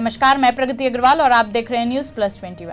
नमस्कार, मैं प्रगति अग्रवाल और आप देख रहे हैं न्यूज प्लस 21।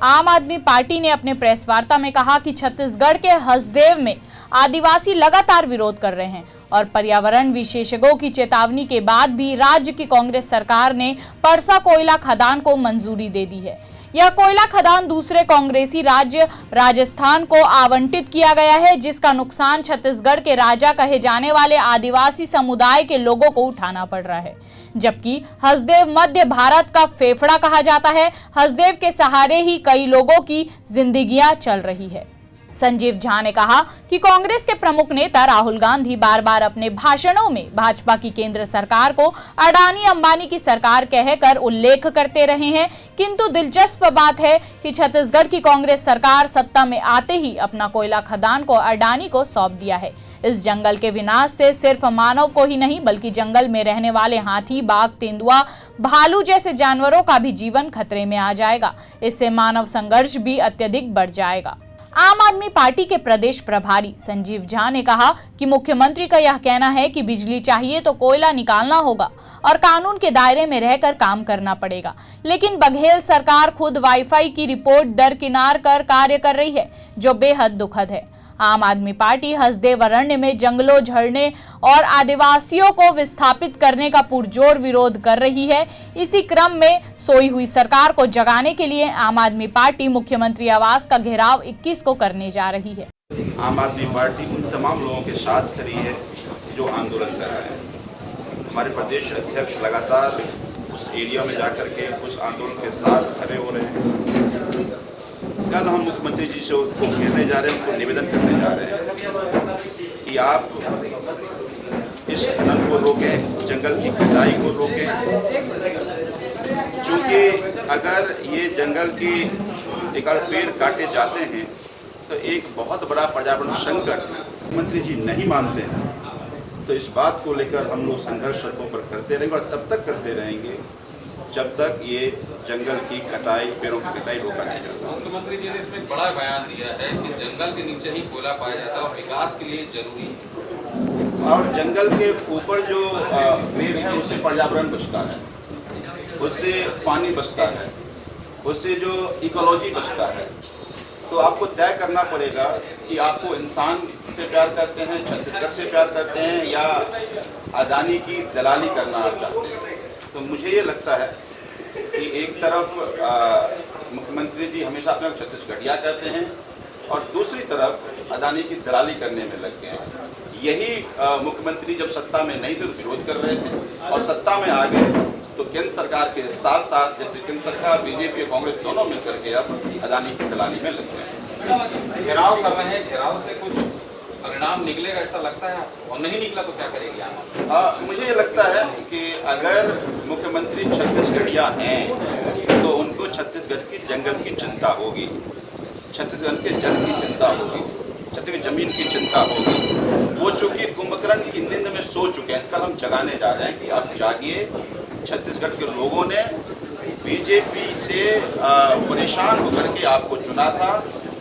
आम आदमी पार्टी ने अपने प्रेस वार्ता में कहा कि छत्तीसगढ़ के हसदेव में आदिवासी लगातार विरोध कर रहे हैं और पर्यावरण विशेषज्ञों की चेतावनी के बाद भी राज्य की कांग्रेस सरकार ने परसा कोयला खदान को मंजूरी दे दी है। यह कोयला खदान दूसरे कांग्रेसी राज्य राजस्थान को आवंटित किया गया है, जिसका नुकसान छत्तीसगढ़ के राजा कहे जाने वाले आदिवासी समुदाय के लोगों को उठाना पड़ रहा है। जबकि हसदेव मध्य भारत का फेफड़ा कहा जाता है। हसदेव के सहारे ही कई लोगों की जिंदगियां चल रही है। संजीव झा ने कहा कि कांग्रेस के प्रमुख नेता राहुल गांधी बार बार अपने भाषणों में भाजपा की केंद्र सरकार को अडानी अंबानी की सरकार कहकर उल्लेख करते रहे हैं, किंतु दिलचस्प बात है कि छत्तीसगढ़ की कांग्रेस सरकार सत्ता में आते ही अपना कोयला खदान को अडानी को सौंप दिया है। इस जंगल के विनाश से सिर्फ मानव को ही नहीं बल्कि जंगल में रहने वाले हाथी, बाघ, तेंदुआ, भालू जैसे जानवरों का भी जीवन खतरे में आ जाएगा। इससे मानव संघर्ष भी अत्यधिक बढ़ जाएगा। आम आदमी पार्टी के प्रदेश प्रभारी संजीव झा ने कहा कि मुख्यमंत्री का यह कहना है कि बिजली चाहिए तो कोयला निकालना होगा और कानून के दायरे में रहकर काम करना पड़ेगा, लेकिन बघेल सरकार खुद वाईफाई की रिपोर्ट दरकिनार कर कार्य कर रही है, जो बेहद दुखद है। आम आदमी पार्टी हसदेव अरण्य में जंगलों, झरने और आदिवासियों को विस्थापित करने का पुरजोर विरोध कर रही है। इसी क्रम में सोई हुई सरकार को जगाने के लिए आम आदमी पार्टी मुख्यमंत्री आवास का घेराव 21 को करने जा रही है। आम आदमी पार्टी उन तमाम लोगों के साथ खड़ी है जो आंदोलन कर रहे हैं। हमारे प्रदेश अध्यक्ष लगातार उस एरिया में जाकर के उस आंदोलन के साथ खड़े हो रहे हैं। कल हम मुख्यमंत्री जी से मिलने जा रहे हैं, उनको निवेदन करने जा रहे हैं कि आप इस खनन को रोकें, जंगल की कटाई को रोकें, क्योंकि अगर ये जंगल की एक पेड़ काटे जाते हैं तो एक बहुत बड़ा पर्यावरण संकट मुख्यमंत्री जी नहीं मानते हैं। तो इस बात को लेकर हम लोग संघर्ष सड़कों पर करते रहेंगे और तब तक करते रहेंगे जब तक ये जंगल की कटाई, पेड़ों की कटाई रोका नहीं जाता। मुख्यमंत्री जी ने इसमें बड़ा बयान दिया है कि जंगल के नीचे ही कोयला पाया जाता है और विकास के लिए जरूरी है। और जंगल के ऊपर जो पेड़ है उससे पर्यावरण बचता है, उससे पानी बचता है, उससे जो इकोलॉजी बचता है। तो आपको तय करना पड़ेगा कि आपको इंसान से प्यार करते हैं, छत्तीसगढ़ से प्यार करते हैं या अडानी की दलाली करना आप चाहते हैं। तो मुझे ये लगता है कि एक तरफ मुख्यमंत्री जी हमेशा अपने छत्तीसगढ़िया कहते हैं और दूसरी तरफ अडानी की दलाली करने में लग गए हैं। यही मुख्यमंत्री जब सत्ता में नहीं थे तो विरोध कर रहे थे और सत्ता में आ गए तो केंद्र सरकार के साथ साथ, जैसे केंद्र सरकार, बीजेपी और कांग्रेस दोनों मिलकर के अब अडानी की दलाली में लग गए। घेराव कर रहे हैं, घेराव से कुछ परिणाम निकलेगा ऐसा लगता है, और नहीं निकला तो क्या करेंगे आप? मुझे ये लगता है कि अगर मुख्यमंत्री छत्तीसगढ़िया हैं तो उनको छत्तीसगढ़ की जंगल की चिंता होगी, छत्तीसगढ़ के जल की चिंता होगी, छत्तीसगढ़ जमीन की चिंता होगी। वो चूंकि कुंभकर्ण की नींद में सो चुके हैं, कल हम जगाने जा रहे हैं कि आप जागिए। छत्तीसगढ़ के लोगों ने बीजेपी से परेशान होकर के आपको चुना था,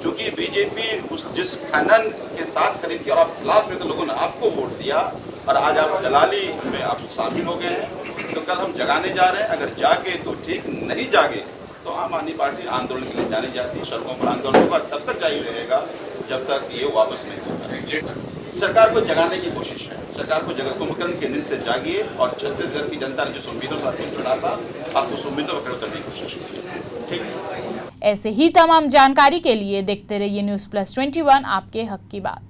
क्योंकि बीजेपी जिस खनन के साथ खड़ी थी और आप खिलाफ में तो लोगों ने आपको वोट दिया और आज आप दलाली में आप शामिल हो गए हैं। तो कल हम जगाने जा रहे हैं, अगर जागे तो ठीक, नहीं जागे तो आम आदमी पार्टी आंदोलन के लिए जानी जाती है, सड़कों पर आंदोलन होगा, तब तक जारी रहेगा जब तक ये वापस नहीं होता। सरकार को जगाने की कोशिश है, सरकार को कुंभकर्ण के नींद से जागिए और छत्तीसगढ़ की जनता ने जिस उम्मीदों का चुना था, आपको उस उम्मीदों पर खड़े उतरने की कोशिश कीजिए। ठीक है। ऐसे ही तमाम जानकारी के लिए देखते रहिए न्यूज प्लस 21, आपके हक की बात।